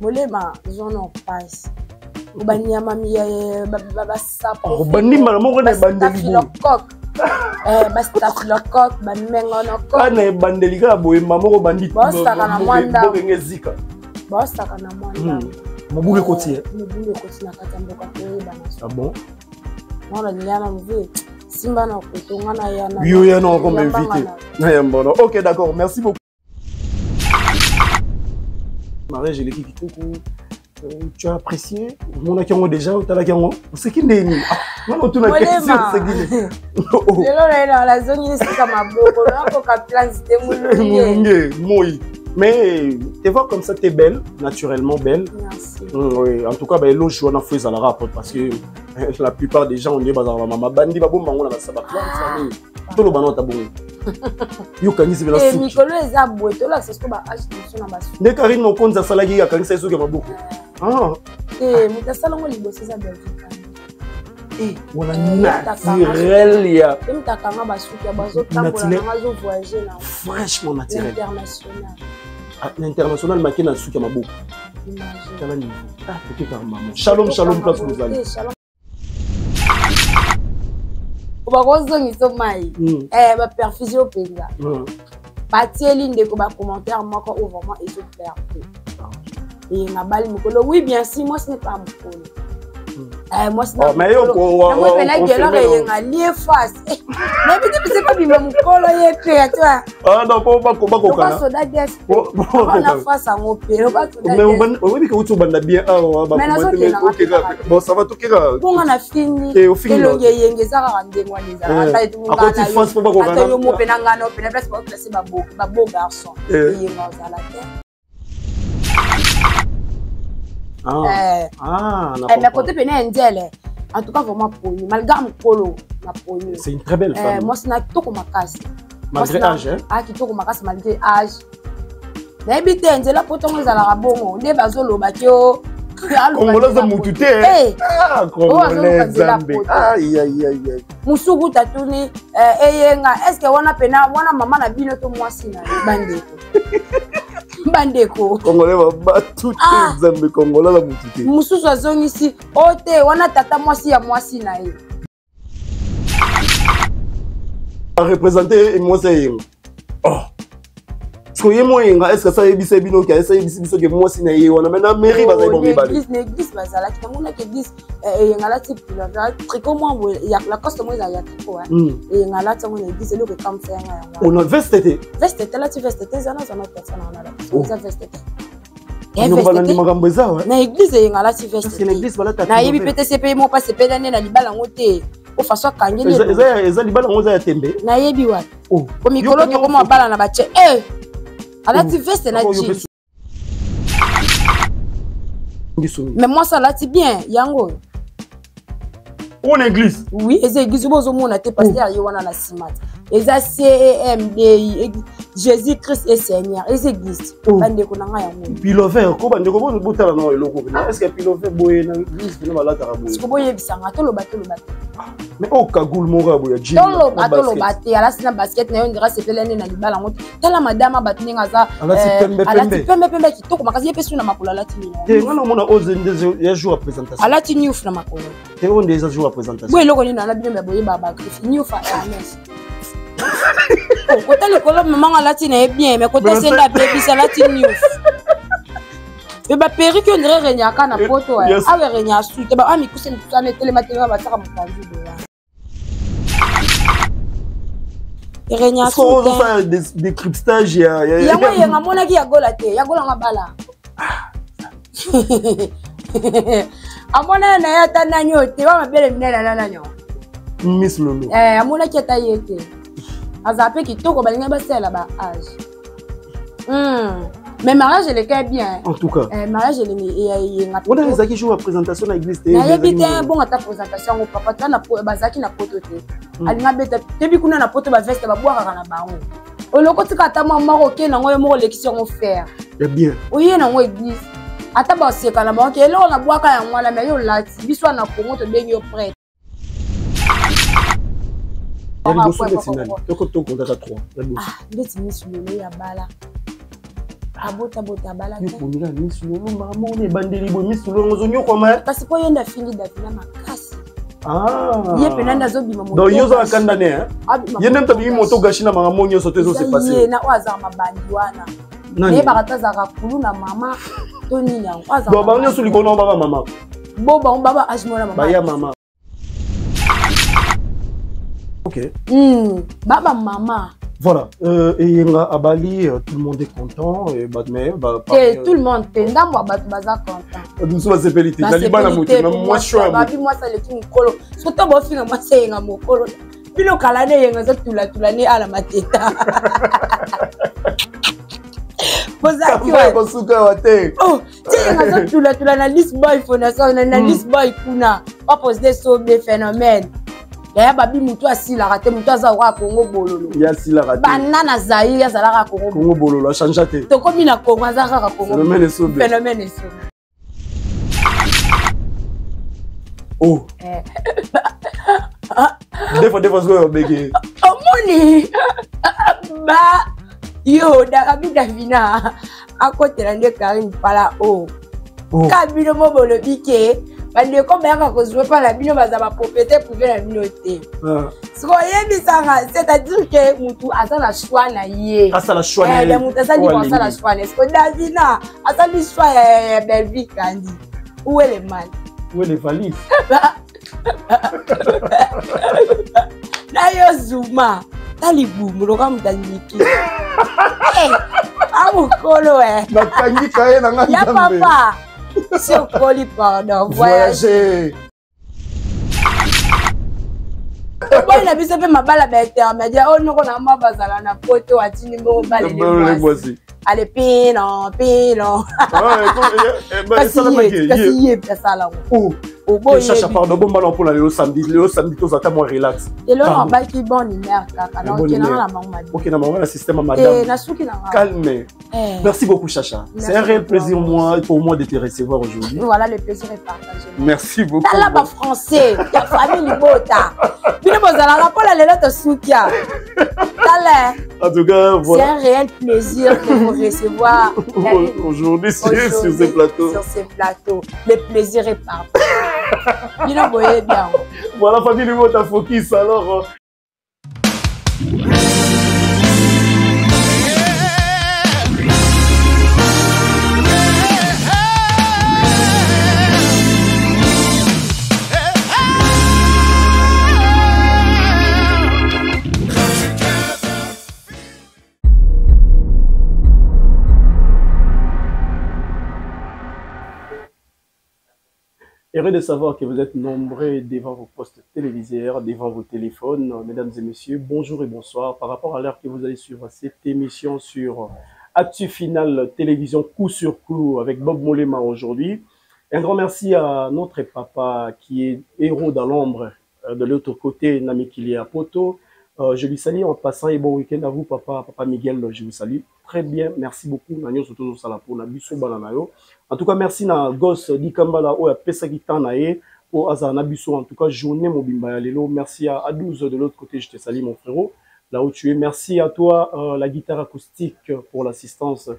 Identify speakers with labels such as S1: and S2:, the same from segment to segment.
S1: molema zone en passe obania mami baba sapo
S2: obandima na moko na bandeli
S1: ba staphylocoque ba mengonocoque
S2: ana bandeli ka boye mama bandit
S1: bosaka na mwanda
S2: ngezika
S1: bosaka na mwanda
S2: mobule kotie
S1: na kata mboka koyeba na
S2: ah bon
S1: mwana nyana mvi simba na kotonga na yana
S2: yo yana encore m'inviter na yambono OK d'accord merci beaucoup Marie je l'équipe kitoko tu as apprécié mon akango déjà otala kango c'est qui ndeni non tu na question c'est qui
S1: lelo lelo la zone c'est comme maboko na ko plan c'était
S2: moi mais tu vois comme ça tu es belle naturellement belle
S1: merci
S2: oui en tout cas ben l'eau joue na fouet à la rapport parce que la plupart des gens on dit bazar mama bandi babomba ngona na sabak famille tout le bano tabongo yo kanisi bela
S1: souki mikolo eza boye to la c'est ce que ba age na basu
S2: ne Karine Mokonza salaki ya kanisa esoke maboko
S1: mutasala ngo liboso eza Belgique
S2: wala naturel ya
S1: mtakanga basuki ya bazo tambola na bazo voyager na
S2: franchement naturel
S1: international
S2: l'international makina suki ya maboko tala ni peut-être maman shalom shalom place vous allez
S1: ba kozongisa mai ba perfusion penza batieli ndeko ba commentaire moko ou vraiment et tout faire et na bali mukolo oui bien sûr moi ce n'est pas mukolo moi c'est
S2: mais yo ko
S1: moi pena gelo re nga lie face mais peut-être c'est pas bien mukolo ye créa tu vois
S2: ah non pas ko kana
S1: soda des na face en opéro ba soda
S2: mais on que tu banda bien ah ba OK bon ça va tout kira
S1: bon on a fini
S2: et au final
S1: elonge yengeza ka ndengwa neza ata tu ngana
S2: tu face pas ko kana
S1: ata yo mo pena ngana pena place ba placer ba beau garçon et nga za la terre mais côté pena ndele en tout cas vraiment poni malgré mukolo na poni
S2: c'est une très belle femme
S1: moi c'est na kitoko makasi
S2: malgré âge
S1: ah kitoko makasi malgré âge na ebite nzela potongo za la bongo nde bazoloba kyo
S2: Congolaise mutu te Congolaise zambe aïe aïe aïe
S1: musuku tatuni eyenga est-ce que wana pena wana mama na bino to mwasi na bandeko
S2: Congolais ba tout zambe Congolais la mutu te
S1: mususu azongisi ote wana tata mwasi ya mwasi na ye
S2: représenter moi c'est oh soyez moi est-ce que ça est bino qui essaye biso que moi si na ye wana maintenant mairie va za bombe bali
S1: l'église bazala ki ngona ke église ngala ti pilote tricot moi ya la coste moi ya tricot ngala tsango na église le que comme faire nga
S2: on a veste
S1: la ti veste zana personne na la ça veste
S2: on va la makambo eza
S1: na église ngala ti veste
S2: parce que l'église bala ta
S1: na yebi PTCP mo pas sepeda ne na libala ngote o façon kangeli
S2: eza libala ngoza ya tembe
S1: na yebi wa ko mikolo to ko mo bala na bache alati veste na jeans mais moi ça lati bien yango
S2: on église
S1: oui les églises bozo mona te pasteur yowana na simat eza CEMD Jésus Christ est Seigneur les églises bande ko nanga yango
S2: pilover ko bande ko botala na eloko est-ce que pilover boye na église na balata ka boye
S1: ko boye bisanga to lo bato
S2: mais au kagoul mora boya jean
S1: to lo baté ala sina basket na yo ndira sepelene na libala ngoto tala madame batuninga za alati pembe kitoko makazi yepesu na makolo alati ni
S2: te ngana mona ozende ya jour à présentation
S1: alati news na makolo
S2: te on déjà jour à présentation
S1: boye loko ni na bino me boye baba news fa Ernest côté le colonne maman alati na bien mais côté senda baby salati news et ba perruque on dirait renyaka na poto awe renya su te ba ami kuseni tusane telematéria ba saka mukanzi de renya su
S2: ça des cryptage ya
S1: yango mona ki ya gola te ya gola ngabala amona na ya tananyo te wa mabele minela na nanyo
S2: Miss Lolo
S1: amona ki ta yete azape kitoko balinga basela ba âge mais mariage le cas bien
S2: en tout cas
S1: mariage le
S2: on a les qui jouent à présentation à l'église
S1: na yebite bon ata présentation au papa tana bazaki na poto te alinga beta tebi kuna na poto ba veste ba boaka na bango oloko tika ta mama roke na ngo mo lection on faire
S2: c'est bien
S1: oye na ngo église ata ba seka na bango elo na boaka ya ngwana mais yo lati biso na Congo to bengi yo prêtre
S2: il y a des finales tu comptes à 3
S1: ndeti Miss Lolo ya bala abota bota balaka
S2: yo ponila misu lo maman on est bandeli bo misu lo ngozonyo koma
S1: parce que yenda fili davina makasi
S2: ye
S1: penanda zobima moto
S2: donc yo za kandane hein yenda tabi moto gashina manga monyo sote zo se passer
S1: ye na waza mabandi wana ne bakata za kakulu na mama to nini yango waza
S2: donc banyo suli kono baba mama
S1: baba ajimona mama
S2: ba ya mama ok
S1: baba mama.
S2: Voilà, et Abali, tout le monde est content, et
S1: tout le monde est content.
S2: Nous sommes assez pélités. Moi, je suis un peu.
S1: Moi, ça le mokolo. Surtout, moi, je suis un mokolo. Puis, le calane, il y a tout l'année à la mateta. Oh, tu as tout la liste boy, fondation, la liste boy, kuna. Pas poser sur des phénomènes. Ya babi mutu asila raté mutu azawa Congo bololo
S2: ya sila raté
S1: banana zaï ya zalaka
S2: Congo bololo a changé té
S1: to komi na Congo azaka Congo phénomène eso
S2: oh des fois zo bege
S1: omoni ba yo dakabi davina akotela nde Karim pala o kabilo mobolo bike bande ko bayaka ko jouer par la bino bazaba propriété privée la binoté ce qu'on yebisanga c'est-à-dire que mutu asa la choix na ye
S2: asa la choix na
S1: le mutu asa di la choix est-ce que Davina asa di choix ya Belvi Kandi où est le mal
S2: où est les valises
S1: na yo zuma talibu muloka mutandiki amukolo
S2: na kangi kaye na nganda
S1: ya papa c'est au colis, pardon.
S2: Voyager.
S1: Bon, il a vu ça fait ma balle à intermédiaire. Oh non, on a ma base à la photo à Tinimbo, balle et allez, pino.
S2: Oh, cherche à part de bon ballon pour le samedi tous à moi relax.
S1: Et là, on va qui bon humeur,
S2: ok, na maman, le système madame. Calme. Merci beaucoup, Chacha. C'est un réel plaisir pour moi de te recevoir aujourd'hui.
S1: Voilà, le plaisir est partagé.
S2: Merci beaucoup.
S1: T'as là-bas français, ta famille Libota. Bino bozala rapport à l'élève Soukia.
S2: En tout cas, voilà.
S1: C'est un réel plaisir de vous recevoir
S2: aujourd'hui sur ces plateaux.
S1: Sur ces plateaux. Le plaisir est partagé. Bino boye bien.
S2: Voilà, famille Libota focus alors. Heureux de savoir que vous êtes nombreux devant vos postes téléviseurs, devant vos téléphones. Mesdames et messieurs, bonjour et bonsoir. Par rapport à l'heure que vous allez suivre cette émission sur Actu Final Télévision coup sur coup avec Bob Molema aujourd'hui. Un grand merci à notre papa qui est héros dans l'ombre de l'autre côté, Namikilia Poto. Je lui salue en passant et bon week-end à vous, papa Miguel, je vous salue. Très bien, merci beaucoup. En tout cas, merci na gosse Dikambala ou à Pesagita Nae ou à Nabuso. En tout cas, journée Mobimba Lelo. Merci à 12 de l'autre côté, je te salue mon frérot, là où tu es. Merci à toi, la guitare acoustique pour l'assistance.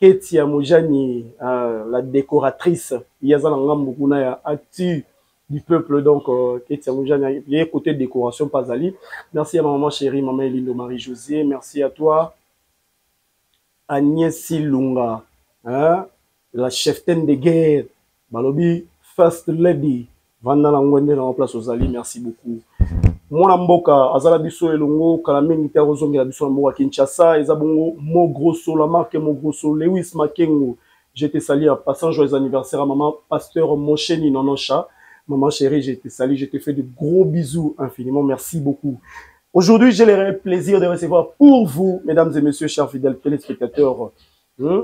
S2: Ketia Mojani, la décoratrice. Yazana Ngambukuna Actu du peuple, donc Ketia Mojani, il y a côté décoration Pazali. Merci à ma maman chérie, maman Elindo Marie-Josée. Merci à toi, Agnès Silunga, hein, la cheftaine de guerre, Balobi, First Lady, Vanda Langwende en place aux alliés, merci beaucoup. Mwana Mboka, Azala Biso Elongo, Kalameng Iterozongi, la Biso Mboka Kinshasa, Ezabongo, Mogrosso, la marque Mogrosso, Lewis Makengo, j'étais sali à passant joyeux anniversaire à maman, pasteur Moncheni Nonocha, maman chérie, j'étais sali, je te fais de gros bisous infiniment, merci beaucoup. Aujourd'hui, j'ai le plaisir de recevoir pour vous, mesdames et messieurs, chers fidèles téléspectateurs,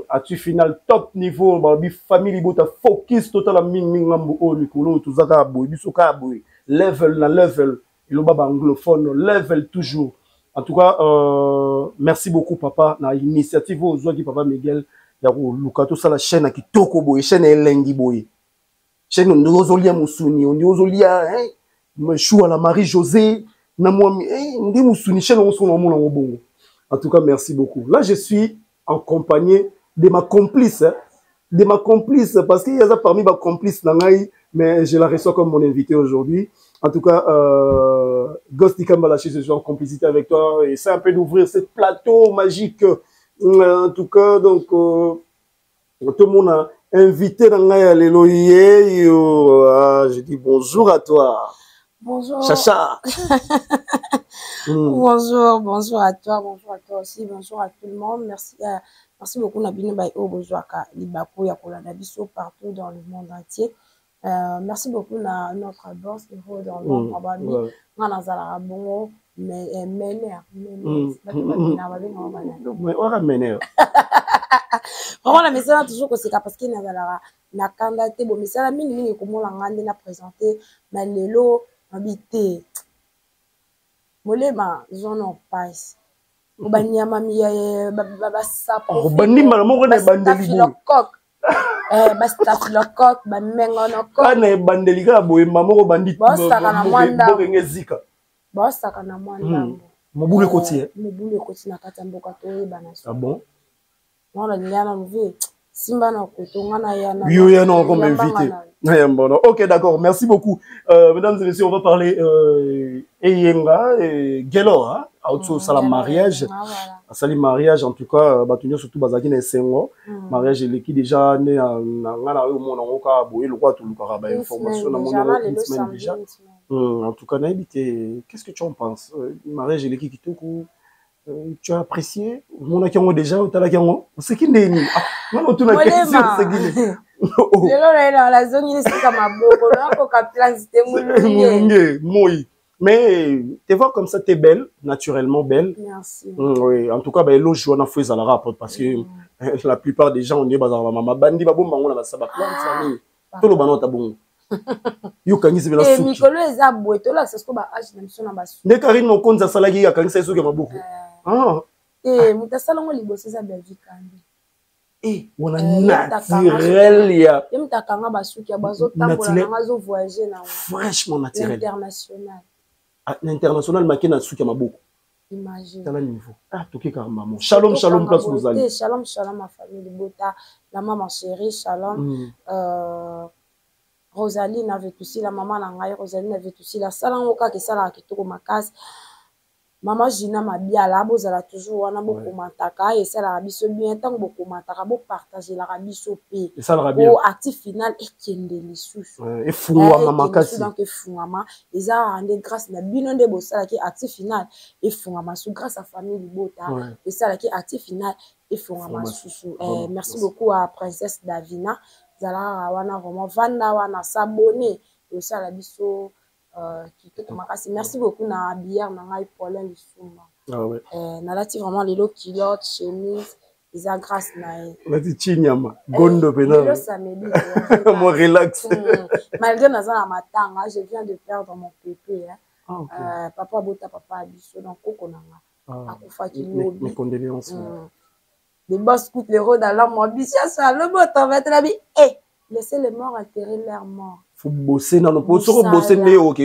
S2: Actu Final top niveau, babi family bota focus total ming ngambo o mikolo tuzaka boy bisoka boy level na level ilo baba anglophone level toujours. En tout cas, merci beaucoup papa na initiative ozwaki papa Miguel ya lukato sala chaîne kitoko boy chaîne elengi boy chaîne ndozolia musuni ndozolia chou à la Marie-Josée na moi ndi musuni chaîne on son bongo. En tout cas, merci beaucoup. Là, je suis en compagnie de ma complice, hein. De ma complice, parce qu'il y a parmi ma complice, mais je la reçois comme mon invité aujourd'hui. En tout cas, Ghost Dikamba, je suis en complicité avec toi, et c'est un peu d'ouvrir ce plateau magique. En tout cas, donc, tout le monde a invité dans je dis bonjour à toi.
S1: Bonjour.
S2: Chacha.
S1: Bonjour à toi aussi, bonjour à tout le monde. Merci beaucoup Nabine Bayo Bozouaka Libako Yakola Nabiso partout dans le monde entier. Merci beaucoup à notre boss héros dans le monde Abami. Nanazala Bongo mais mener. Vraiment la message toujours que c'est parce qu'il n'a na candidaté bon mais ça la mini comme on l'a na présenté na lelo habité molema zono passe obanyama miya basapo
S2: banima moko na bandeli
S1: bastaphylocoque bamengono
S2: kana bandeli ka boye mamoko bandit
S1: bosaka na mwanda
S2: bokenge zika
S1: bosaka na mwanda
S2: mobule koti
S1: na kati ya mboka toyeba na
S2: ah bon
S1: on na vu simba na kotonga na yana
S2: yo ya non comme invité ok d'accord merci beaucoup mesdames et messieurs on va parler Eyenga Gelo hein auto sala mariage sali mariage en tout cas batunyo surtout bazaki na sengo mariage eleki déjà né na ngana yo mona ngoka boye lokwa to luka ba information na mona semaine déjà en tout cas na habité qu'est-ce que tu en penses mariage eleki kitoko tu as apprécié mon akango déjà au talakango c'est qui ndeni non tu na question c'est qui
S1: lelo la zone ni c'est comme aboko là ko capacité
S2: mulunge moi mais te voir comme ça t'es belle naturellement belle
S1: merci
S2: oui en tout cas ben l'eau joie na fouet à la rapport parce que la plupart des gens on dit bazar mama bandi ba bomba ngona ba sabak la famille tout le banota bongo yo kangisi bela suki
S1: mikolo eza boye to la c'est ce que ba age na mission na basu
S2: ne Karine Mokonza salaki ya kangisa suki maboko
S1: mutasala ngo liboso eza Belgique kandi
S2: wana naturel ya
S1: mutakanga basuki ya bazo tambola na bazo voyager na
S2: franchement naturel
S1: international
S2: international makina suki ya maboko
S1: imagine
S2: tala niveau toki karamba shalom shalom place vous allez
S1: shalom shalom ma famille Bota la maman chérie shalom Rosaline avait aussi la maman nangai Rosaline avait aussi la salango ka ke sala kitoko makasi maman Gina Mabiala bozala toujours wana boko mataka et ça la biso bien tant boko mataka bo partager la biso p
S2: et ça la bien
S1: au actif final et kende lisusu
S2: et fuwa mama kasi
S1: donc fuama eza rendre grâce na bino nde bosala ki actif final et fuama sous grâce à famille Libota et ça la ki actif final et fuama susu merci beaucoup à princesse Davina zala wana vraiment vanda wana s'abonner et ça la biso merci beaucoup na bière na ngai Paulin Lisumba nalati vraiment lelo culotte chemise isa grâce na
S2: nati chinyama gondo pena
S1: le samedi
S2: moi relax
S1: malgré naza na matanga je viens de perdre mon pépé papa bota papa biso donc koko nanga akufaki lobi
S2: mes condoléances
S1: les boss coûtent les rods dans l'homme ambitieux ça le bota va être la vie laissez les morts enterrer leurs morts
S2: faut bosser dans le poste faut bosser mais ok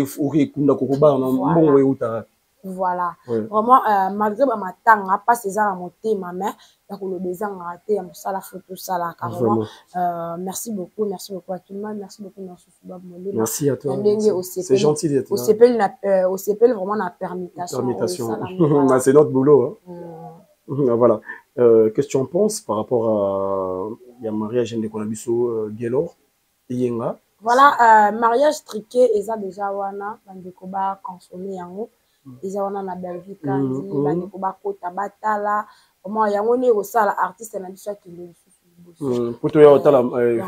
S2: kunda kokoba na mbongo euta
S1: voilà vraiment malgré ba matanga pas ces à monter ma mère ya ko le bezanga raté ya musala photo sala carrément merci beaucoup à tout le monde merci beaucoup na Sousouba Molé
S2: merci à toi
S1: c'est
S2: gentil d'être là
S1: au CPL vraiment la permutation
S2: c'est notre boulot voilà qu'est-ce que tu en penses par rapport à il y a mariage de Konabiso Gelor Yenga
S1: voilà mariage triqué eza déjà wana bandeko ba consommer yango eza wana na Belgique kandi bandeko ba kota batala comment yango ne kosala artiste na biso akende lisusu
S2: pour toi otala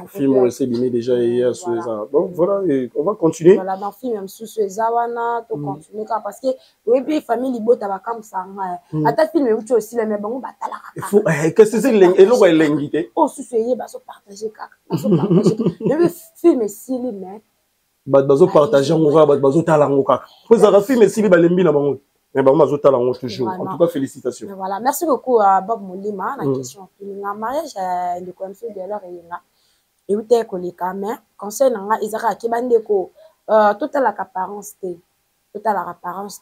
S2: film on s'est bimé déjà hier sur ça bon voilà on va continuer
S1: voilà dans film même sous eza wana to continuer parce que oui puis famille Libota ba kam sanga ata film ucho aussi le mais bango batala
S2: il faut qu'est-ce que c'est eloko elengité
S1: oh sous yé ba so partager kaka so partager le film sili mais
S2: bazo partager ngora bazo tala ngokaka faut ça film sili balembi na bango mais bango bazo tala ngo toujours en tout cas félicitations
S1: voilà merci beaucoup à Bob Molima la question na mariage de conflit de leur yenga et où t'es collé mais conseil nanga izaka ki bandeko toute la apparence toute la apparence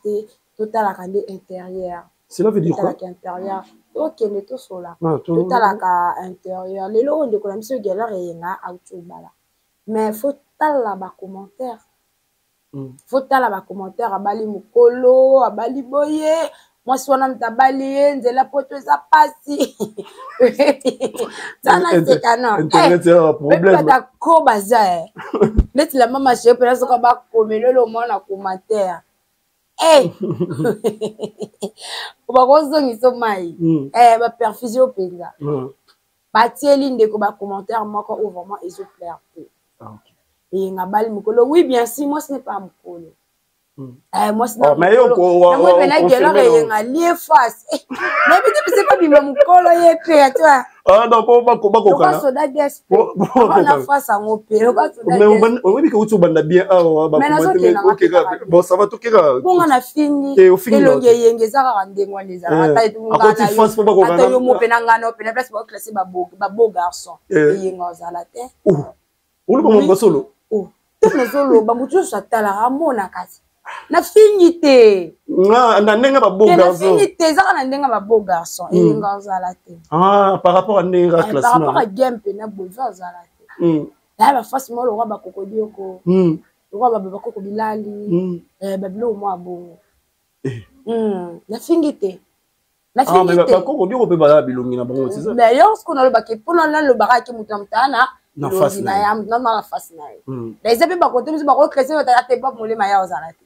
S1: toute la grande intérieure
S2: cela veut dire quoi
S1: intérieur tokende tosola totalaka intérieur lelo oyo ndeko na biso galère eyenga autubala mais faut tala bacommentaire faut tala bacommentaire abali mokolo abali boye mwasi wana mutabali ye nzela poto eza pasi sana sekana epata ko baza neti la mama chérie pena soka bakomelelo mwana commentaire bakozongisa mai baperfusion mpenza batieli ndeko bacommentaire moko oyo vraiment ezoplaire te eyenga bali mokolo oui bien sûr moi ce n'est pas mokolo moi c'est
S2: mais yo ko
S1: moi pena gelo eyenga lie face mais peut-être c'est pas bima mokolo ye pe tu vois
S2: non pas
S1: kana soda des on a face en opérer
S2: mais on dit que tu banda bien OK bon ça va tout kera
S1: bon on a fini elonge yengeza ka ndengwa les arata et tout
S2: ngana face pas ko kana
S1: yo mo pena ngana pena place ba classer ba beau garçon eyenga zala te
S2: ulu ko mo solo
S1: tene solo ba mutu satala ramona kasi na finité
S2: na ndenga ba beau garçon
S1: finité zaka na ndenga ba beau garçon eyenga zala te
S2: par rapport à ndenga classement
S1: par rapport à game pena boulevard zala te là ba face mo le roi ba kokodi ko le roi ba koko bilali ba bilo mo abo na finité na finité
S2: mais ba kokodi ko pe ba bilongi na bango c'est ça
S1: d'ailleurs ce qu'on a le baké pour non le baraki mutamtana
S2: na face na
S1: yam non la face na les amis ba côté biso ba ko cresser ba ta te ba mo le maya zala te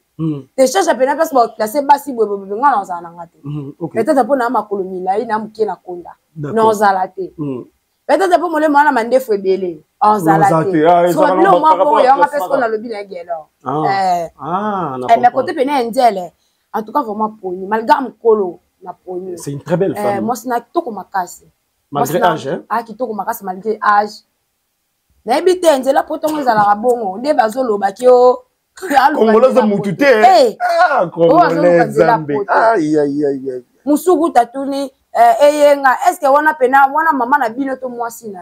S1: te cherche à peine parce que placer basi bobo ngana ozana ngate peut-être pour na makolo milai na mukie na konda non zalate peut-être pour mole mwana mandefu ebele ozalate so bilo mwa bon ya nga parce qu'on a le bien gelo mais côté peine ndele en tout cas vraiment poni malgré mkolo na poni
S2: c'est une très belle femme
S1: moi sina kitoko makasi
S2: malgré âge
S1: kitoko makasi malgré âge na ebite nzela poto ngezala bongo nde bazoloba ki o
S2: Congolaise mutute Congolaise Zambé aïe aïe aïe
S1: musuku tatuni eyenga est-ce que wana pena wana mama na bino to mwasi na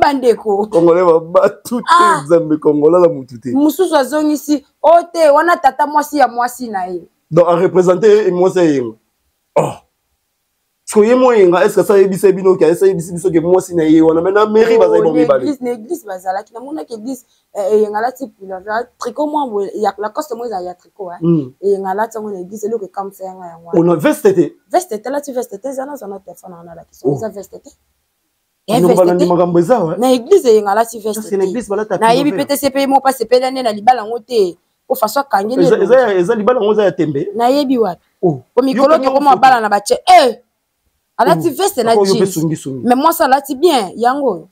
S1: bandeko
S2: Congolais ba tout Zambé Congolaise mutute
S1: mususu azongisi ote wana tata mwasi ya mwasi na ye
S2: donc à représenter mwasi yenga Soyez moyenga est-ce que ça ebisa bino ki esa ebisa biso ke mwasi na ye wana maintenant mairie baza bon mibali
S1: l'église bazala ki na mona ke église yenga la type la tricot moi ya la coste moi ya tricot yenga la tsango na église le que comme ça ya ngwa
S2: on a veste
S1: la tu veste zana zana téléphone na la qui ça veste na église yenga la tu veste
S2: c'est l'église balata
S1: na yebi PTCP mo pas CP l'année na libala ngote o façon kangeli
S2: eza libala ngoza ya tembe
S1: na yebi wapi o mikolo ke comme bala na bache alati veste na jeans mais moi ça lati bien yango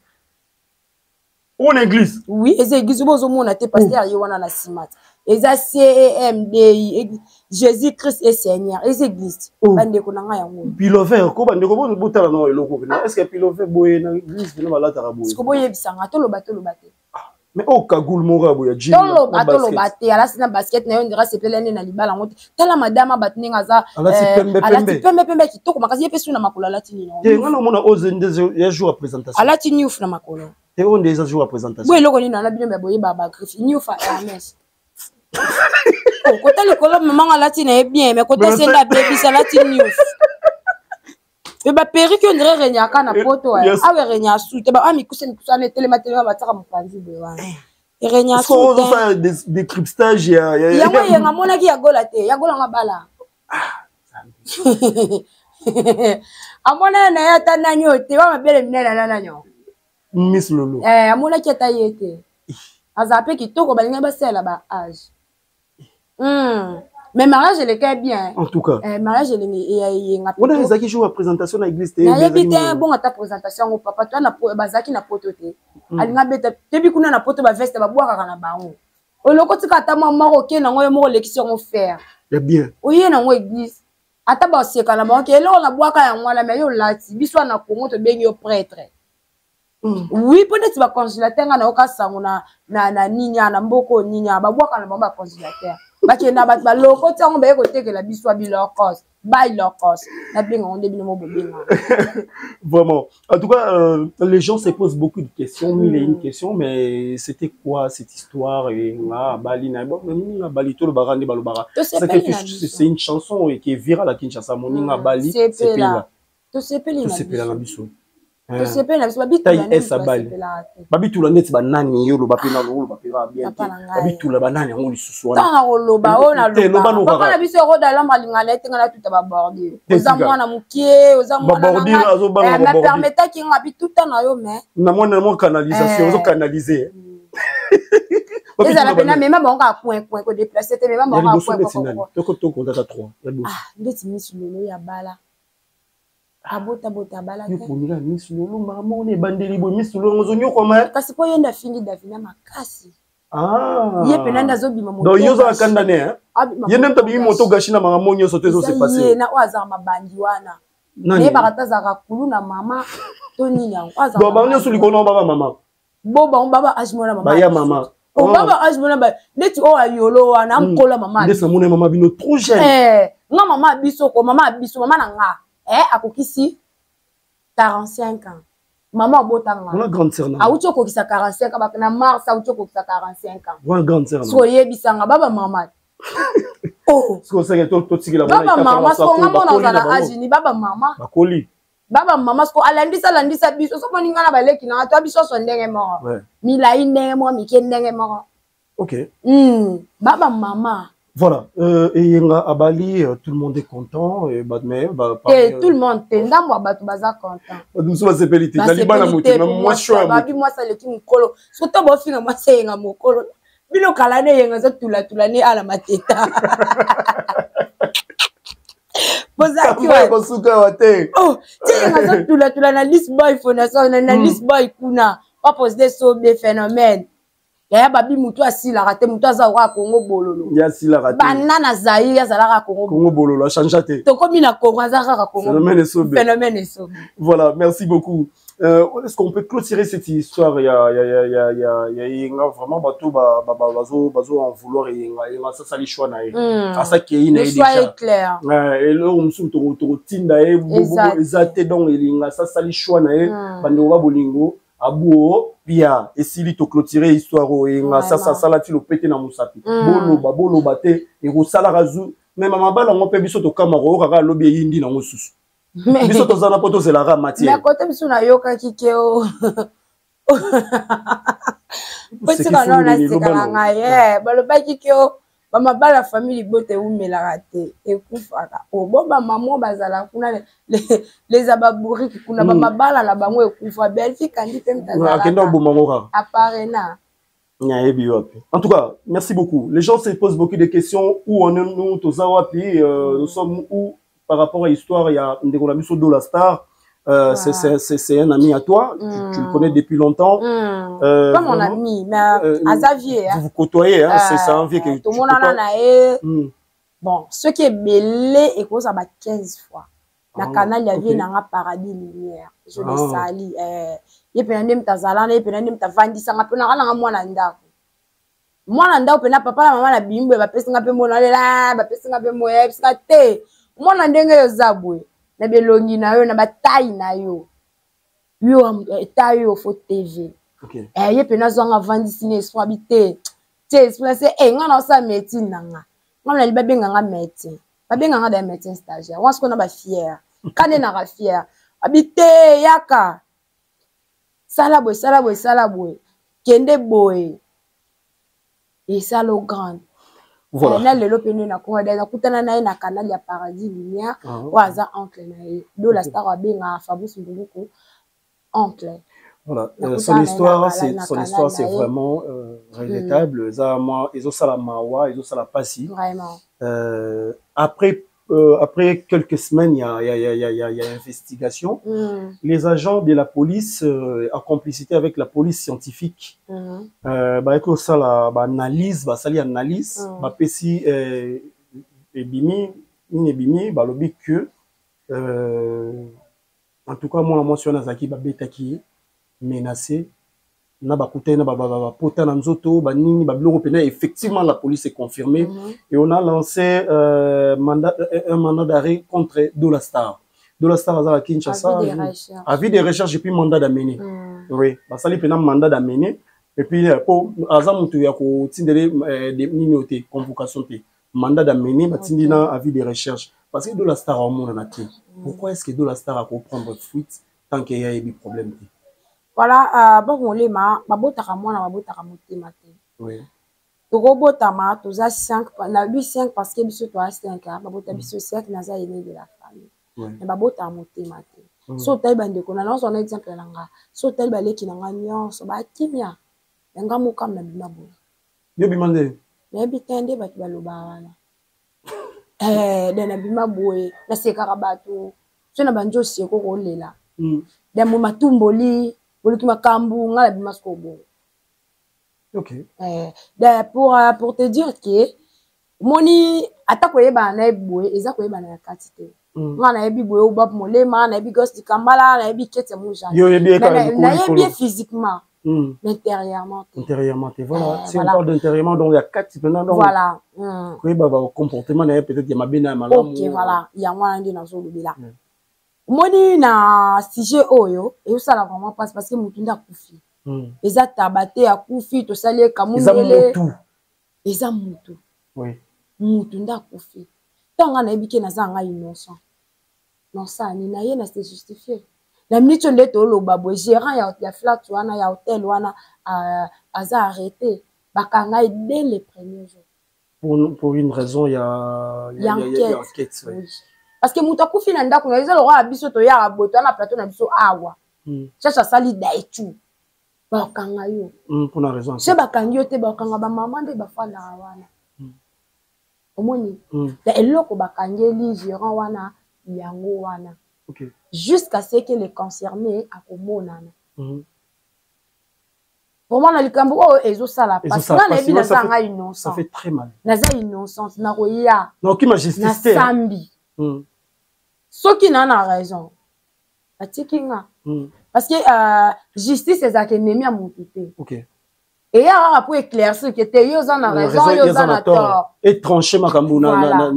S2: on église
S1: oui les églises bozo mona te pasteur yewana na simat eza CEMD Jésus Christ est Seigneur les églises bande ko nanga yango
S2: pilover ko bande ko botala na eloko est-ce que pilover boye na église bino balata ka boye
S1: est-ce que boye bisanga to loba
S2: mais au kagoul mora boya jean
S1: to loba te ala sina basket na yo ndira sepelene na libala ngote tala madama batninga za alati pembe kitoko makasi yepesu na makolo alati ni
S2: ye ngana mona ozende ya jour à présentation
S1: alati niuf na makolo
S2: et on des jours à présentation
S1: boye loko ni na bino ba boye ba griffe niuf a Hermès côté le colombe maman alati na bien mais côté senda baby salati niuf et ba perruque on dirait renyaka na poto awe renya soute ba ami kuseni kusane télématériel ba tsaka mopanzi bewa e renya soute
S2: ça des cryptage ya
S1: nga mona ki ya gola te ya gola ngabala amona na ya tananyo te wa mabele minena nananyo
S2: Miss Lolo
S1: amona ki ta yete azape kitoko balinga basela ba âge mais mariage le cas bien
S2: en tout cas
S1: mariage le nga
S2: on a les qui jouent à présentation na église te
S1: na yebite bon ata présentation au papa toi na bazaki na poto te alinga beta tebi kuna na poto ba veste ba boaka kana bango oloko tika ta mama roke na ngo mo lection on faire
S2: ya bien
S1: oye na ngo église ata ba seka na bango ke lo na boaka ya ngwana mais yo lati biswa na Congo to bengi yo prêtre oui peut-être ba consulateur na oka sango na ninya na mboko ninya ba boaka na bango ba consulateur bakenda bato baloko ntango baye kotekela biso abi leur cause bail leur cause na benga on débile mo bobenga.
S2: Vraiment. En tout cas, les gens se posent beaucoup de questions, mille et une questions, mais c'était quoi cette histoire et Bali Bali tout le barandi balobara. C'est une chanson qui est virale à Kinshasa, Moninga Bali, c'est là.
S1: Tout c'est
S2: là la biso.
S1: To sepe na biso
S2: babitula neti banani yo loba pena lo loba pena bien babitula banani ngo lisusu wana
S1: tanga loba ona loba papa na biso ro dala malingana etenga na tuta ba border oza mwana mukie oza mwana na na permettre ki ngabi tuta na yo mais
S2: na mwana mo canalisation ozo canaliser
S1: eza la pena même bonga point ko déplacer te même bonga point
S2: to konta 3
S1: ndeti misulolo ya bala abota bala
S2: te yo ponila misulolo mama on ebandeli bo misulolo ngozonyo koma
S1: kasi po yenda fingi davina makasi ye pena ndazobima moto
S2: donc yo za kandane hein yenda mtabi moto gashina mama monyo sote zo se passer
S1: ye na waza mabandi wana ne bakataza kakulu na mama to nini yango waza
S2: donc ba nyoso likono baba mama
S1: baba ajmona mama
S2: ba ya mama
S1: baba ajmona ba neti o ayolo wana amkola mama
S2: ndesa mona mama bino trop jeune
S1: nga mama biso ko mama na nga akokisi 45 ans maman abotanga
S2: on a grande sœur
S1: a ucho kokisa 45 ans na mars a ucho kokisa 45 ans
S2: on grande sœur
S1: so yebisanga baba mama oh
S2: so ça to tikila
S1: baba mama so ngamo na ajini baba mama
S2: bakoli
S1: baba mama so alandisa biso so moninga na baleki na to biso so ndenge moko milai ndenge moko mike ndenge moko
S2: OK
S1: baba mama.
S2: Voilà, et à Bali, tout le monde est content. Et
S1: tout le monde est content.
S2: Nous sommes ces pélités. Moi, je suis un peu.
S1: Moi, ça l'est une colo. Surtout, moi, je moi, c'est un mot colo. Bilo kalane, il y a tout la nez à la mateta. Oh, tiens, tout la liste boy, fondation, la liste boy, kuna. Pas poser sur des phénomènes. Ya babi mutu asila rate mutu azawaka Congo bololo
S2: ya asila rate
S1: banana zaï azalaka
S2: Congo bololo a changé te
S1: to komi na Congo azalaka Congo
S2: phénomène est sobe voilà merci beaucoup est-ce qu'on peut clôturer cette histoire il y a vraiment bateau bazo en vouloir et ça sali choix na à ça qui est
S1: déjà clair
S2: et là on se to tinda e ezate donc il ça sali choix na bando ba bolingo abuo pia esili to clôturer histoire et ça la ti lo pété na musapi bolo te et ko sala razu mais mama bala ngo pe biso to kamaro kaka lobi yindi na ngosusu biso to zana poto c'est la matière
S1: mais côté biso na yoka kikeo petit kana na sekala ngaye balo ba kikeo mama bala famille bote umela raté et kufaka oboba maman bazala kuna les ababouri kuna mama bala la bango ekufa belfi kandi te mtazala
S2: akenda bomamora
S1: aparena
S2: en tout cas merci beaucoup les gens se posent beaucoup de questions où on est nous tozawapi nous sommes où par rapport à l'histoire il y a Ndeko Biso de la star. C'est un ami à toi, tu le connais depuis longtemps.
S1: Pas mon ami, mais Xavier.
S2: Vous vous côtoyez, hein, c'est ça, un vieux que
S1: tout le monde en a. Bon, ce qui est belé et cause à 15 fois. La canal, il y avait un paradis lumière. Je le sali. Il peut y avoir des gens qui ont vendu ça. Il peut y avoir des gens moi nanda opena papa na mama na bimbo ba pesa ngape mona lela ba pesa ngape moye pesa te mona ndenge yo zabwe na belongi na yo na bataille na yo taille fo TV ye pena zonga vandi sine espoir bité te espoir c'est nga na sa médecine nanga ngana li babenga nga médecin babenga nga da médecin stagiaire once qu'on a ba fier kane na ra fier abité yaka sala boy kende boy et ça le grand voilà le lopene na ko da kutana na na canal ya paradis lumière waza oncle na do la star abenga Fabrice Mbuluku oncle
S2: voilà son histoire c'est vraiment regrettable ça moi ils ont ça la mawa ils ont ça la passi
S1: vraiment
S2: après quelques semaines, il y a investigation. Les agents de la police, en complicité avec la police scientifique, écoute ça la analyse, ça l'analyse, pesi bimi, lobby que en tout cas moi la mention Zaki beta qui menacé na bakute na pota na nzoto banini babiloko pena effectivement la police est confirmée et on a lancé un mandat d'arrêt contre Dolastar. Dolastar azala Kinshasa avis de recherche et puis mandat d'amener. Oui, basali pena mandat d'amener et puis pour azam mutu ya ko tindele de ninoté convocation té mandat d'amener batindi na avis de recherche parce que Dolastar a mon na té. Pourquoi est-ce que Dolastar a prendre fuite tant qu'il y a des problèmes?
S1: Voilà, bon, les ma, babotaka mwana, babotaka motema te.
S2: Oui.
S1: Toko botama, toza 5, na lui 5 parce que biso toa 5, babota biso 5 naza aîné de la famille. Mais babota motema te. So tayi bande ko na non son exemple nanga. So tayi baleki nanga nyonso ba kimia. Nga mokam na bima boye.
S2: Yo bimande.
S1: Na bitende batu baloba wana. Na bima boye, na sekaka bato. So na banjo seko ko lela. Da mo matumboli Boluki makambu nga la bima skobo.
S2: Ok.
S1: Pour te dire que moni atako yeba na ebwe eza ko yeba na katite. Nga na ebi boye obap molema na ebi gosti kambala na ebi kete muja.
S2: Yo ebi
S1: na ebi physiquement. Intérieurement.
S2: Intérieurement, voilà. Si on parle d'intérieurement, donc il y a 4 types.
S1: Voilà.
S2: Oui, bah, comportement, peut-être il y a ma bina malamu.
S1: Ok, voilà. Il y a moi qui n'a pas de là. Moni na sujet oyo et ça la vraiment passe parce que mutunda kufi eza tabate ya kufi to sali kamungele eza mutu
S2: oui
S1: mutunda kufi tonga na ebike na zanga innocent non ça ni na ye na se justifier la minute on est au babo gérant ya flat wana ya hôtel wana aza arrêté bakanga dès les premiers jours
S2: pour une raison il y a enquête
S1: oui. Parce que muta kufi na ndako na eza lo ra biso to ya boto na plateau na biso awa chacha sali daichu ba kanga yo
S2: pour la raison
S1: c'est ba kangyo te ba kanga ba maman de ba fala wana omoni da eloko ba kangeli gérant wana yango wana
S2: OK
S1: jusqu'à ce que les concernés akomonana vraiment na likambo o ezo sala parce que na ebi na zanga innocent
S2: ça fait très mal
S1: na za innocent na koya
S2: non qui m'a justice
S1: na sambi ceux qui n'en a raison, parce que justice est à ennemi à mon côté.
S2: Ok.
S1: Et il y a pour éclaircir que tu as raison, tu as tort.
S2: Et trancher ma cambouna.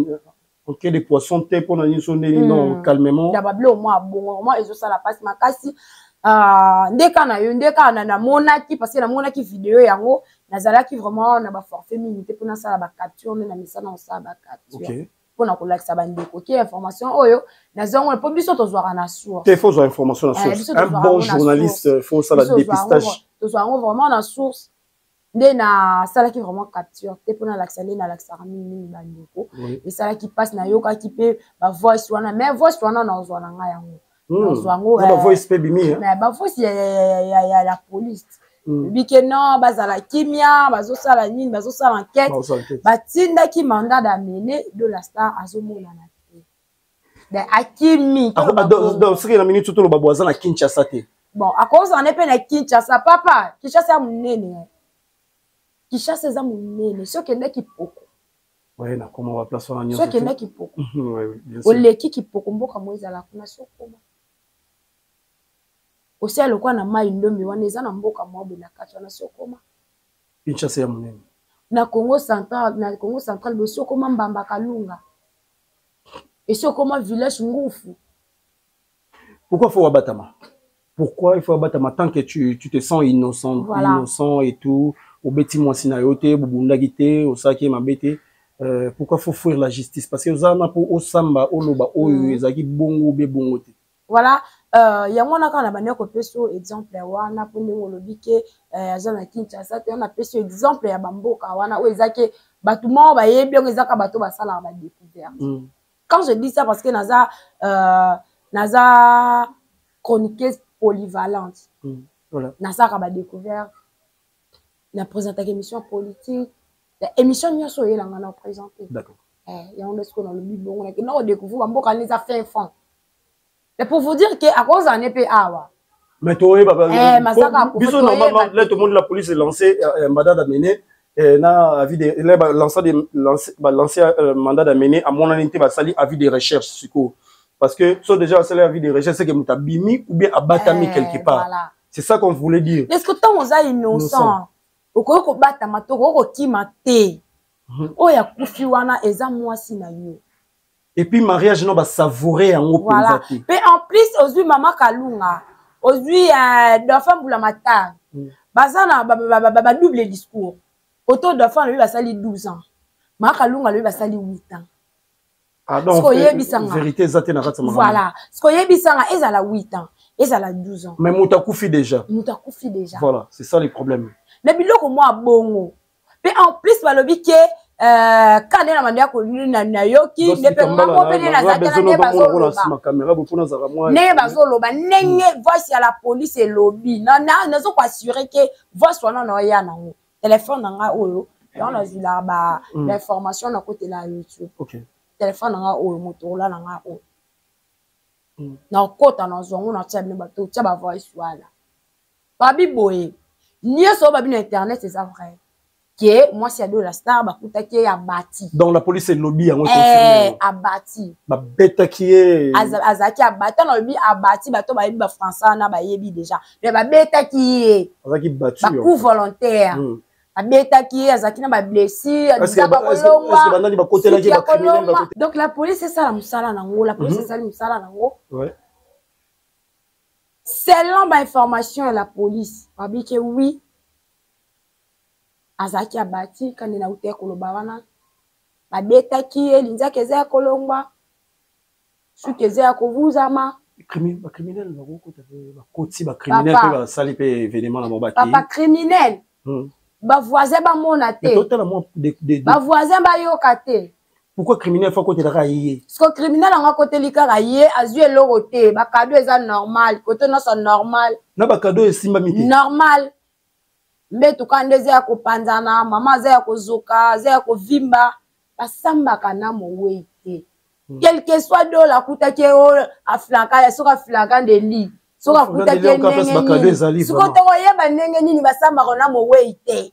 S2: Ok, les poissons, t'es pour la non calmement.
S1: D'abord, moi, ils ont ça la passe ma casse. Dès qu'on a eu, dès qu'on a monaki, parce que la monaki vidéo yango, nazala qui vraiment na ba forfait minute pour na ça la capture, on a mis ça dans ça la capture.
S2: Ok.
S1: Pour na kola ça bande côté information oyo na zongo po biso to zoara na source
S2: te faut information na source un bon journaliste faut ça la dépistage
S1: to zoara vraiment na source nde na sala qui vraiment capture te pour na l'accéder na l'accéder mini bandeko et sala qui passe na yoka qui peut ba voice wana mais voice wana na zoana nga yango zoango
S2: ba voice pe bimi
S1: mais ba voice ya la police bike non bazala kimia bazosala nini bazosala enquête batinda ki mandat d'amener de la star azomona na te de akimi
S2: donc ce qui la minute tout le baboisa na Kinshasa te
S1: bon à cause on est pe na Kinshasa papa Kinshasa munene Kinshasa za munene so kende kipoko
S2: ouais na comment on va placer en
S1: so kende kipoko
S2: ouais bien sûr
S1: oleki kipoko mboka moiza la kuna so koma aussi à l'okwa na mai ndombi wana eza na mboka mwabu na kati wana sokoma
S2: Kinshasa ya munene
S1: na Congo central be sokoma mbamba kalunga et sokoma village ngufu.
S2: Pourquoi faut abatama? Pourquoi il faut abatama tant que tu te sens innocent, voilà. Innocent et tout au beti moi sinayote bubunda gite au saki mabete pourquoi faut fuir la justice parce que ozana pour osamba oloba oyo ezaki bongo be bongo te.
S1: Voilà, yango na kana banya ko peso exemple wana pour ndingo lobike azana Kinshasa te on a peso exemple ya bamboka wana o ezake batuma ba yebi on ezaka bato basala ba découverte. Quand je dis ça parce que naza chroniqueuse polyvalente.
S2: Voilà.
S1: Naza ka ba découverte. Na présenter émission politique, émission nyoso yelanga na présenter.
S2: D'accord.
S1: Yango est-ce qu'on a le bon on a découvert bamboka les affaires fond. Mais pour vous dire que à cause d'un épée awa.
S2: Mais toi, biso normalement là tout le monde la police est lancé mandat d'amener na avis de lancer mandat d'amener à mon anité va salir avis de recherche suko parce que soit déjà c'est l'avis de recherche c'est que mutabimi ou bien abatami quelque part. Voilà. C'est ça qu'on voulait dire.
S1: Est-ce que tant on est innocent, au cas où battre ma tour, au qui m'a té, oh ya kufi wana eza moi si na yo.
S2: Et puis mariage non va savourer en haut.
S1: Voilà. Mais en plus aujourd'hui maman Kalunga, aujourd'hui d'enfant pour la matin, bazana ba double discours. Autour d'enfant lui va sali 12 ans. Maman Kalunga lui va sali 8 ans.
S2: Ah donc vérité zate na kata maman.
S1: Voilà. Ce que yebisanga ezala 8 ans, ezala 12 ans.
S2: Mais mutakufi déjà.
S1: Mutakufi déjà.
S2: Voilà, c'est ça les problèmes.
S1: Mais biloko moi bongo. Mais en plus balobi ke quand na mandia ko na yoki ne pe ngamo pe na zata na bazoloba. Ne bazoloba nenge voice ya la police et lobby. Na zo pas assurer que voice wana na ya nango. Téléphone nga oyo. On a vu là ba l'information na côté la YouTube.
S2: OK.
S1: Téléphone nga oyo moto la nga oyo. Na kota na zongo na tia ne bato tia ba voice wala. Babi boye. Nyoso babi na internet c'est ça vrai. Que moi c'est de la star ba kutaki ya bati.
S2: Donc la police est lobby en confirmé.
S1: Abati.
S2: Ba beta qui est
S1: azaki abati na lobby abati bato ba yebi ba français na ba yebi déjà. Mais ba beta qui est
S2: azaki battu.
S1: Ba coup volontaire. Ba beta qui est azaki na ba blessé, azaki ba kolomba.
S2: Est-ce que bandani ba côté là qui ba criminel ba côté.
S1: Donc la police c'est ça la musala nango, la police c'est ça la musala nango.
S2: Ouais.
S1: Selon ma information à la police, on dit que oui, azaki abati quand il a outé koloba wana, ba beta qui est linza keza kolomba, su keza ko vuzama.
S2: Criminel na ko ba koti ba criminel pe ba sali pe événement na mobaki.
S1: Papa criminel. Ba voisin ba monate. Ba voisin ba yokate.
S2: Pourquoi criminel faut côté la yé?
S1: Parce que criminel en côté likara yé azue loroté, ba cadeau est normal, côté non c'est normal.
S2: Na ba cadeau est simba miti.
S1: Normal. Mais tout quand des ya ko panzana, maman za ya ko zoka, za ya ko vimba, ba samba kana mo wete. Quel que soit do la kutake o aflanka ya soka flanka de lit. Soka kutake nenge. Soka to yeba nenge nini ba samba kana mo wete.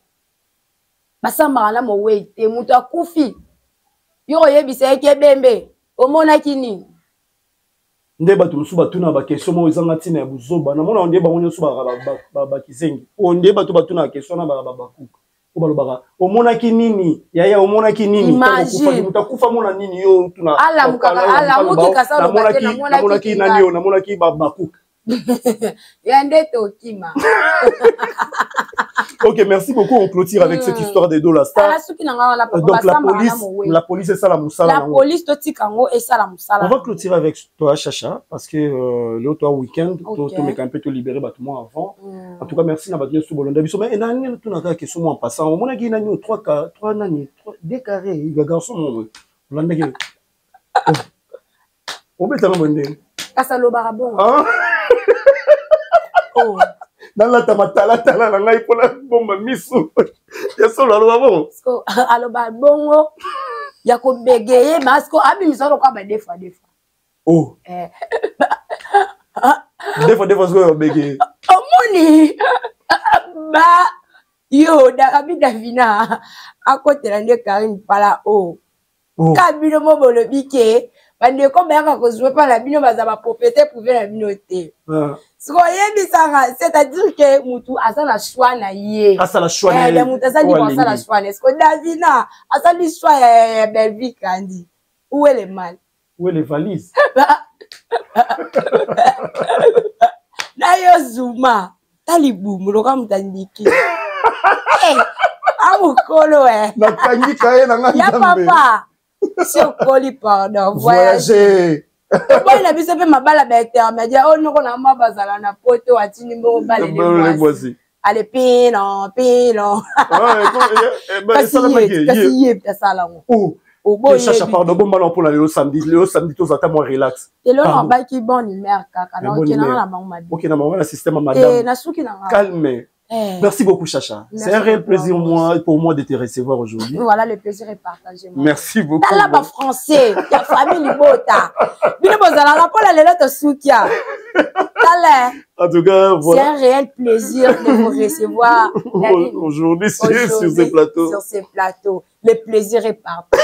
S1: Ba samba kana mo wete, mutu akufi. Yo yebisa eke bembe omona kini
S2: nde batu musu batuna ba question mo ezanga tina ya buzoba na mona onde ba ngonyo su ba kisengi onde batu batuna question na ba bakuka o balobaka omona kinini yaya omona kinini mutakufa mona nini yo tuna
S1: ala muki kasalo bate na mona
S2: ki nani yo na mona ki bakuka
S1: yande tokima.
S2: Ok, merci beaucoup. On clôture avec cette histoire des deux la star. Donc la police est ça la moussala.
S1: La police est ça la moussala.
S2: On va clôturer avec toi, Chacha, parce que l'autre week-end, tu m'es un peu libéré battement avant. En tout cas, merci na battu sous Bolonda. Mais nani tout na que sur moi en passant. On a gagné nani 3 nani 2 carrés. Il va garçon mon. On a gagné. On met tellement bonne.
S1: Kasalo barabon.
S2: Oh. Dans la tamatala tala la ngai pona bomba misu. Ya solo alo bon.
S1: Sko alo ba bongo. Ya ko begeye masko abi misoro kwa ba defa.
S2: Oh. Defa sko begeye.
S1: Omoni. Ba yo da abi davina. Akotela nde Karine pala o. Kabilo mo bolo bike. Bande ko ba ka ko jouer pas la bino bazaba propriété privé la binoté. C'est-à-dire que mutu asa la choix na yé.
S2: Asa la choix na
S1: yé. Mutu asa li asa la choix. Est-ce que Davina asa li choix ya Belvique Kandi? Où est le mal?
S2: Où est les valises?
S1: Na yo zuma. Tali boum lo kam tandiki. Eh, amukolo
S2: Na kangi kaye na ngamba.
S1: Ya papa. Sokoli pardon.
S2: Voyager.
S1: Bon, il a vu ça fait ma balle à intermédiaire. Oh, nous, on a ma base à la poteau à Tinimbo, balle de voici. Allez, pino.
S2: Oh, Chacha, pardon, bon ballon pour le samedi, tous à moi relax.
S1: Et là, on va qui bon humeur,
S2: ok, na maman, le système à madame. Calme. Merci beaucoup, Chacha. C'est un réel plaisir pour moi de te recevoir aujourd'hui.
S1: Voilà, le plaisir est partagé.
S2: Merci beaucoup.
S1: T'as là-bas français, ta famille Libota. Bino bozala la pola le loto soukia.
S2: En tout cas, voilà.
S1: C'est un réel plaisir de vous recevoir
S2: aujourd'hui sur ces plateaux.
S1: Sur ces plateaux. Le plaisir est partagé.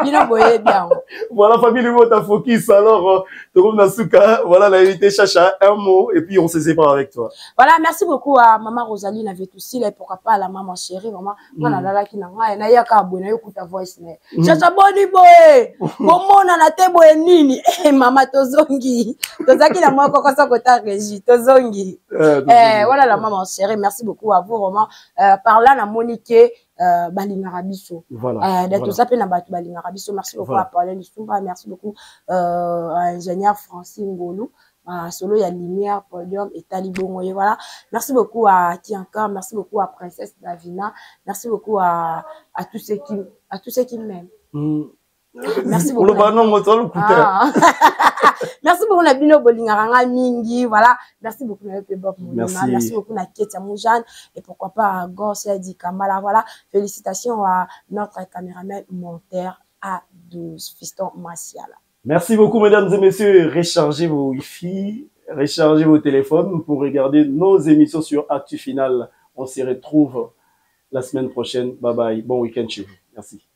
S1: Bino boye bien.
S2: Voilà, famille, le mot à focus. Alors, Torom Nasuka, voilà l'invité Chacha, un mot, et puis on se sépare avec toi.
S1: Voilà, merci beaucoup à maman Rosalie, la aussi, et pourquoi pas à la maman chérie, vraiment, moi, la qui n'a pas, et a qu'à abonner, écoute ta voix, Chacha boni boy, comment on a té boy nini, eh, maman Tozongi, Tozaki la moi, quand ça côté régie, Tozongi. Voilà la maman chérie, merci beaucoup à vous, vraiment, par là, la Monique, Balingarabiso.
S2: Voilà.
S1: Tout ça, Balingarabiso. Merci beaucoup à Pauline Listumba. Merci beaucoup à l'ingénieur Francine Ngolou. Solo, il y a Lumière, Podium et Talibon. Voilà. Merci beaucoup à qui encore. Merci beaucoup à Princesse Davina. Merci beaucoup à tous ceux qui m'aiment. Merci beaucoup. Merci beaucoup na bino bolingaranga mingi, voilà. Merci beaucoup na Bob Moulima. Merci beaucoup na Ketia Moujane et pourquoi pas à Gorsia Di Kamala, voilà. Félicitations à notre caméraman monteur A12 Fiston Massiala.
S2: Merci beaucoup mesdames et messieurs, rechargez vos Wi-Fi, rechargez vos téléphones pour regarder nos émissions sur Actu Final. On se retrouve la semaine prochaine. Bye bye, bon week-end chez vous. Merci.